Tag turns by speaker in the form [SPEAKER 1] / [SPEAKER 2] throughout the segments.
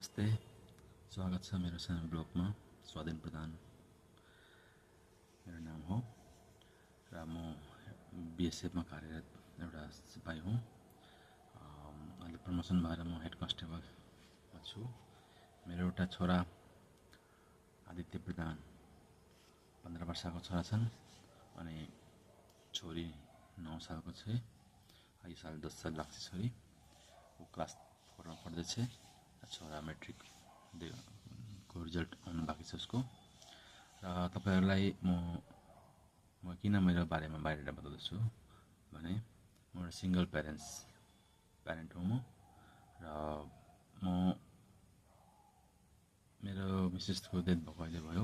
[SPEAKER 1] नमस्ते, स्वागत छ मेरो सानो ब्लगमा। स्वाधीन प्रधान मेरो नाम हो र म बिएसएफमा कार्यरत एउटा सिपाही हुँ। अहिले प्रमोसन भएर म हेड कन्स्टेबलमा छु। मेरो एउटा छोरा आदित्य प्रधान 15 वर्षको छोरा छन् अनि छोरी 9 सालको छ। यो साल 10 साल लाग्छ छोरी। ऊ क्लास 4 मा पढ्दैछ। छोरा मेट्रिक को रिजल्ट आउनु बाँकी छ उसको। र तपाईहरुलाई म किन मेरो बारेमा बाहिर बताउँदैछु भने म एउटा सिंगल प्यारेन्ट हुँ म। र म मेरो मिसेसको डेथ भएको अहिले भयो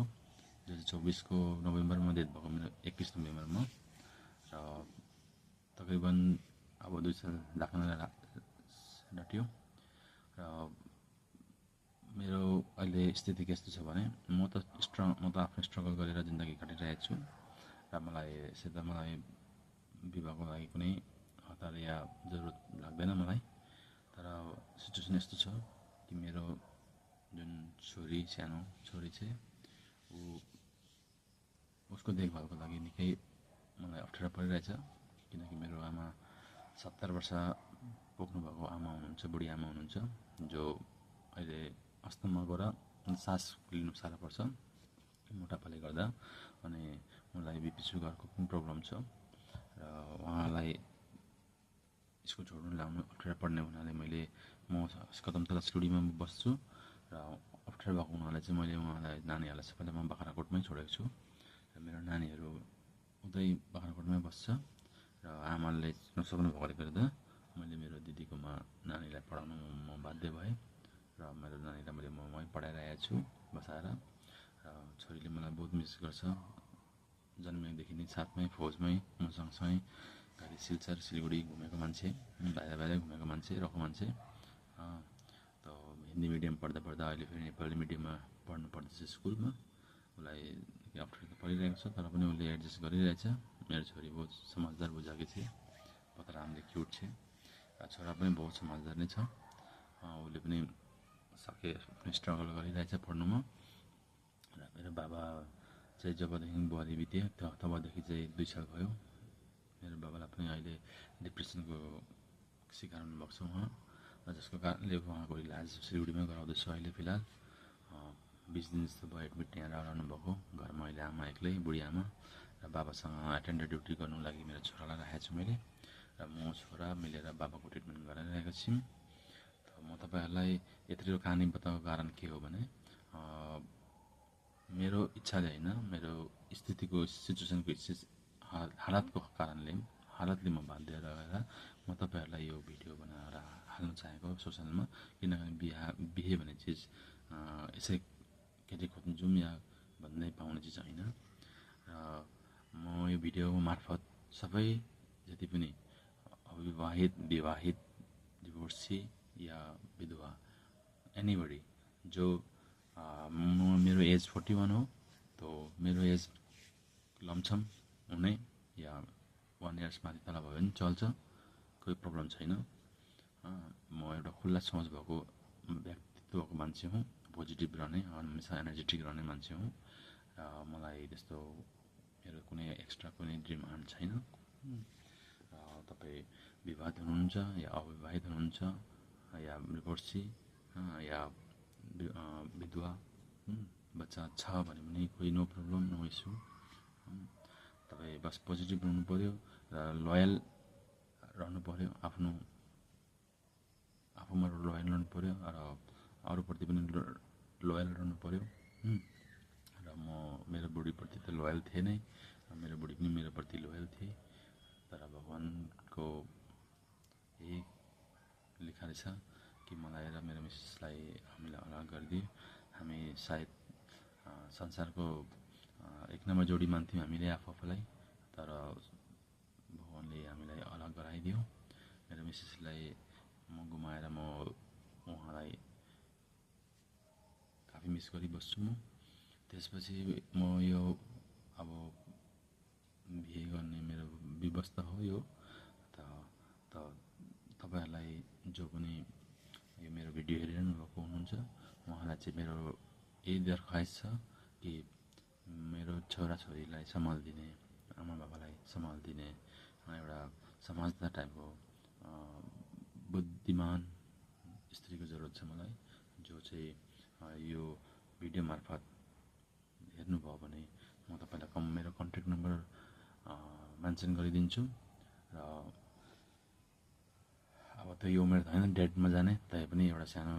[SPEAKER 1] 2024 को नोभेम्बरमा डेथ भएको, मेरो 21 नोभेम्बरमा। र तकरिबन अब 2 साल लाग्न लाट्यो। र मेरो अहिले स्थिति कस्तो छ भने म त आफ्नो स्ट्रगल गरेर जिन्दगी काटिरहेको छु र मलाई विवाहको लागि कुनै हतार या जरुरत लाग्दैन मलाई। तर सिचुएसन यस्तो छ कि मेरो जुन सानो छोरी छ उसको देखभालको लागि निकै मलाई अप्ठ्यारो परिरहेछ। किनकि मेरो आमा 70 वर्ष पुग्नु भएको आमा हुनुहुन्छ, बुढी आमा हुनुहुन्छ, जो अहिले अस्थमा गएर सास लिनु साह्रो पर्छ मोटापाले गर्दा। अनि मलाई बिपी सुगरको पनि प्रब्लम छ र उहाँलाई स्कुल छोड्नु ल्याउनु अप्ठ्यारो पर्ने हुनाले म कदमतला सिलगढीमा बस्छु र अप्ठ्यारो भएको हुनाले चाहिँ मैले उहाँलाई नानीहरूलाई सबैलाई म बाख्राकोटमै छोडेको छु। र मेरो नानीहरू उतै बाख्राकोटमै बस्छ र आमाले नसक्नु भएकोले गर्दा मैले मेरो दिदीकोमा नानीलाई पढाउनु म बाध्य भएँ र मेरो नानीलाई मैले मै पढाइरहेको छु बसाएर। र छोरीले मलाई बहुत मिस गर्छ। जन्मेदेखि नै साथमै फौजमै म सँगसँगै गाडी सिलचर सिलगढी घुमेको मान्छे, बाहिर घुमेको मान्छे, रहेको मान्छे। त हिन्दी मिडियम पढ्दा अहिले फेरि नेपाली मिडियममा पढ्नु पर्दैछ स्कुलमा। उसलाई अप्ठ्यारो त परिरहेको छ तर पनि उसले एडजस्ट गरिरहेछ। मेरो छोरी बहुत समझदार बुझाकी छ, बहुत राम्ररी क्युट छ। छोरा पनि बहुत समझदार नै छ। उसले पनि स्ट्रगल गरिरहेछ पढ्नुमा। र मेरो बाबा चाहिँ जबदेखि बुहारी बित्यो तबदेखि चाहिँ 2 साल भयो। मेरो बाबालाई पनि अहिले डिप्रेसनको शिकार हुनुभएको छ उहाँ, जसको कारणले उहाँको इलाज सिलगढीमै गराउँदैछु अहिले फिलहाल। 20 दिन जस्तो भयो एडमिट यहाँ रहनु भएको। घरमा अहिले आमा एक्लै, बुढी आमा र बाबासँग एटेन्डर ड्युटी गर्नु लागि मेरो छोरालाई राखेको छु मैले। र म छोरा मिलेर बाबाको ट्रिटमेन्ट गराइरहेको छु। म तपाईहरुलाई यत्रो कहानी बताउनको कारण के हो भने मेरो इच्छाले हैन, मेरो स्थितिको सिचुएसनको हालतको कारणले म बाध्य रहेर म तपाईहरुलाई यो भिडियो बनाएर हाल्न चाहेको सोशलमा। किनभने बिहे भन्ने चिज यसै केटी खोज्नु जाउँ या भन्दै पाउने चिज हैन। र म यो भिडियो मार्फत सबै जति पनि अविवाहित, विवाहित, डिभोर्सी या विधवा एनीबडी जो मेरो एज 41 हो, तो मेरो एज लमसम हुने या 1 इयर्स माथि तल भयो भने चल्छ, कोही प्रब्लम छैन। म एउटा खुल्ला सोच भएको व्यक्तित्वको मान्छे हुँ, पोजिटिभ रहने, हमेसा एनर्जेटिक रहने मान्छे हुँ। र मलाई त्यस्तो मेरो कुनै एक्स्ट्रा कुनै डिमान्ड छैन। तपाईँ विवाहित हुनुहुन्छ या अविवाहित हुनुहुन्छ या डिभोर्सी या विधवा, बच्चा छ भने पनि कोही नो प्रब्लम, नो इस्यु। तपाईँ बस पोजिटिभ रहनु पर्यो र लोयल रहनु पर्यो, आफूमा लोयल रहनु पर्यो र अरूप्रति पनि लोयल रहनु पर्यो। र म मेरो बुढीप्रति त लोयल थिएँ नै, मेरो बुढी पनि मेरो प्रति लोयल थिए। तर भगवानको यही लेखा रहेछ कि मलाई र मेरो मिसेसलाई हामीलाई अलग गरिदियो। हामी सायद संसारको 1 नम्बर जोडी मान्थ्यौँ हामीले आफूलाई, तर भगवानले हामीलाई अलग गराइदियो। मेरो मिसेसलाई म गुमाएर म उहाँलाई काफी मिस गरिबस्छु म। त्यसपछि म यो अब बिहे गर्ने मेरो व्यवस्था हो यो। त तपाईहरुलाई जो पनि यो मेरो भिडियो हेरिरहनु भएको हुनुहुन्छ उहाँलाई चाहिँ मेरो यही दरखास्त छ कि मेरो छोराछोरीलाई सम्हालिदिने, आमा बाबालाई सम्हालिदिने एउटा समझदार टाइपको बुद्धिमान स्त्रीको जरुरत छ मलाई, जो चाहिँ यो भिडियो मार्फत हेर्नुभयो भने म तपाईँलाई मेरो कन्ट्याक्ट नम्बर मेन्सन गरिदिन्छु। र अब त यो उमेर त होइन डेटमा जाने, तैपनि एउटा सानो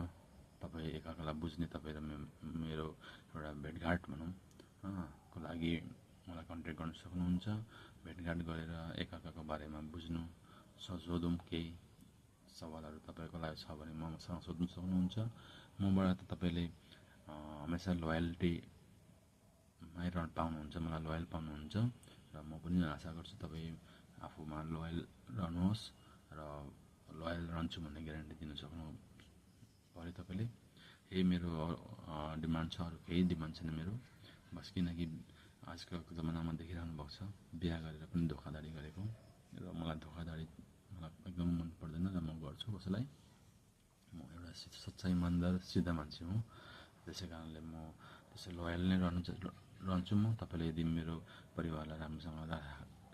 [SPEAKER 1] तपाईँ एकअर्कालाई बुझ्ने तपाईँ र मेरो एउटा भेटघाट भनौँ को लागि मलाई कन्ट्याक्ट गर्न सक्नुहुन्छ। भेटघाट गरेर एकअर्काको बारेमा बुझ्नु, सोधौँ केही सवालहरू तपाईँको लागि छ भने मसँग सोध्नु सक्नुहुन्छ। मबाट त तपाईँले हमेसा लोयल्टीमै पाउनुहुन्छ, मलाई लोयल पाउनुहुन्छ र म पनि आशा गर्छु तपाईँ आफूमा लोयल रहनुहोस् र लोयल रहन्छु भन्ने ग्यारेन्टी दिन सक्नु पऱ्यो तपाईँले। यही मेरो डिमान्ड छ, अरू केही डिमान्ड छैन मेरो। बस किनकि आजकलको जमानामा देखिरहनु भएको छ बिहा गरेर पनि धोखाधडी गरेको, र मलाई धोखाधडी मलाई एकदम मन पर्दैन र म गर्छु कसैलाई। म एउटा सच्चा इमान्दार सिधा मान्छे हुँ, त्यसै कारणले म त्यसै लोयल नै रहन्छु म। तपाईँले यदि मेरो परिवारलाई राम्रोसँग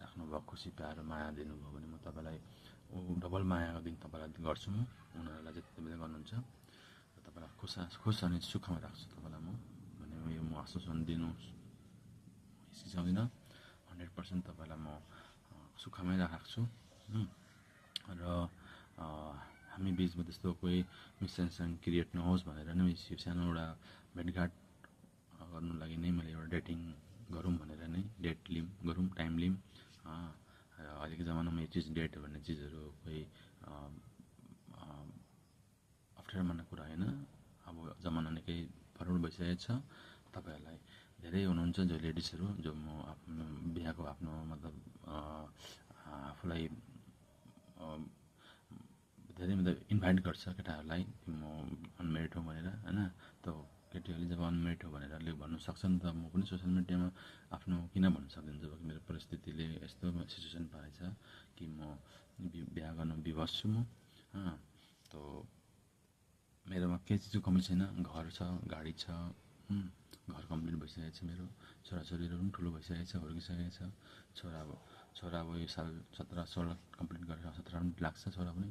[SPEAKER 1] राख्नुभयो, खुसी प्यारो माया दिनुभयो भने म तपाईँलाई डबल मायाको दिन तपाईँलाई गर्छु म, उनीहरूलाई जति तपाईँले गर्नुहुन्छ। र तपाईँलाई खुस अनि सुखमा राख्छु तपाईँलाई म भने यो म आश्वासन दिनु हिचकिचाउँदिनँ। 100% तपाईँलाई म सुखमै राख्छु। र हामी बिचमा त्यस्तो कोही मिसअन्डरस्ट्यान्डिङ क्रिएट नहोस् भनेर नै यो सानो एउटा भेटघाट गर्नु लागि नै मैले एउटा डेटिङ गरौँ भनेर नै डेट गरौँ, टाइम लिउँ। र अहिलेको जमानामा यो चिज डेट भन्ने चिजहरू कोही अप्ठ्यारो मान्ने कुरा होइन। अब जमाना निकै फरवर्ड भइसकेको छ। तपाईँहरूलाई धेरै हुनुहुन्छ जो लेडिजहरू जो म आफ्नो बिहाको आफ्नो मतलब आफूलाई धेरै मतलब इन्भाइट गर्छ केटाहरूलाई कि म अनमेरिड हो भनेर होइन। त केटीहरूले जब अनमेरिड हो भनेर भन्नु सक्छ नि त, म पनि सोसियल मिडियामा आफ्नो किन भन्नु सक्दैन जब मेरो परिस्थितिले यस्तो सिचुएसन पारेछ कि म बिहा गर्न विवश छु म। त मेरोमा केही चिजको कमी छैन, घर छ, गाडी छ, घर कम्प्लिट भइसकेको छ, मेरो छोराछोरीहरू पनि ठुलो भइसकेको छ, हुर्किसकेको छ। छोरा अब यो साल 17-16 कम्प्लिट गरेर 17 पनि लाग्छ छोरा पनि।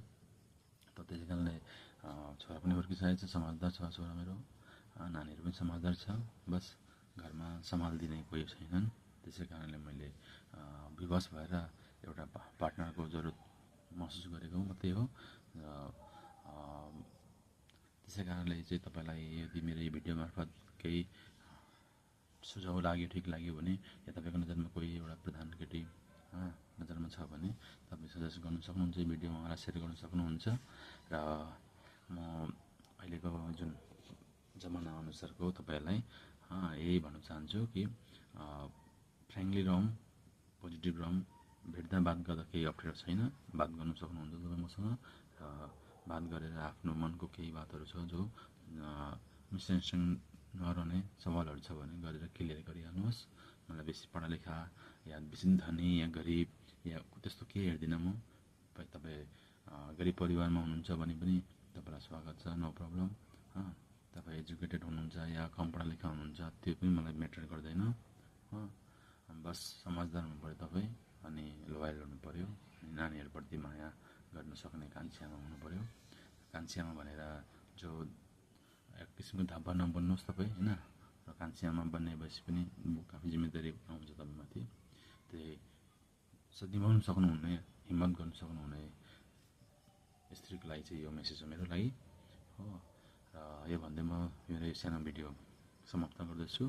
[SPEAKER 1] त त्यसै कारणले छोरा पनि हुर्किसकेको छ, समझदार छ छोरा मेरो, नानीहरू पनि समझदार छ। बस घरमा सम्हालिदिने कोही छैनन्, त्यसै कारणले मैले विवश भएर एउटा पार्टनरको जरुरत महसुस गरेको मात्रै हो। र त्यसै कारणले चाहिँ तपाईँलाई यदि मेरो यो भिडियो मार्फत केही सुझाउ लाग्यो, ठिक लाग्यो भने, या तपाईँको नजरमा कोही एउटा प्रधान केटी नजरमा छ भने तपाईँ सजेस्ट गर्न सक्नुहुन्छ, यो भिडियो उहाँलाई सेयर गर्न सक्नुहुन्छ। र म अहिलेको जुन जमाना अनुसारको तपाईँहरूलाई यही भन्न चाहन्छु कि फ्रेङ्कली रहौँ, पोजिटिभ रहौँ। भेट्दा बात गर्दा केही अप्ठ्यारो छैन, बात गर्न सक्नुहुन्छ तपाईँ मसँग। र बात गरेर आफ्नो मनको केही बातहरू छ जो मिसअन्डरस्ट्यान्डिङ नरहने सवालहरू छ भने गरेर क्लियर गरिहाल्नुहोस्। मलाई बेसी पढालेखा या बेसी धनी या गरिब या त्यस्तो केही हेर्दिनँ म। तपाईँ गरिब परिवारमा हुनुहुन्छ भने पनि तपाईँलाई स्वागत छ, नो प्रब्लम। तपाईँ एजुकेटेड हुनुहुन्छ या कम पढालेखा हुनुहुन्छ त्यो पनि मलाई म्याटर गर्दैन। बस समझदार हुनु पऱ्यो तपाईँ, अनि लोयल हुनु पऱ्यो, अनि नानीहरूप्रति माया गर्न सक्ने कान्छी आमा हुनु पऱ्यो। कान्छी आमा भनेर जो एक किसिमको धब्बा नबन्नुहोस् तपाईँ होइन। र कान्छी आमा बन्ने भएपछि पनि काफी जिम्मेदारी आउँछ तपाईँमाथि। त्यही निभाउनु सक्नुहुने, हिम्मत गर्नु सक्नुहुने स्त्रीको लागि चाहिँ यो मेसेज हो मेरो लागि हो। र यो भन्दै म मेरो सानो भिडियो समाप्त गर्दछु।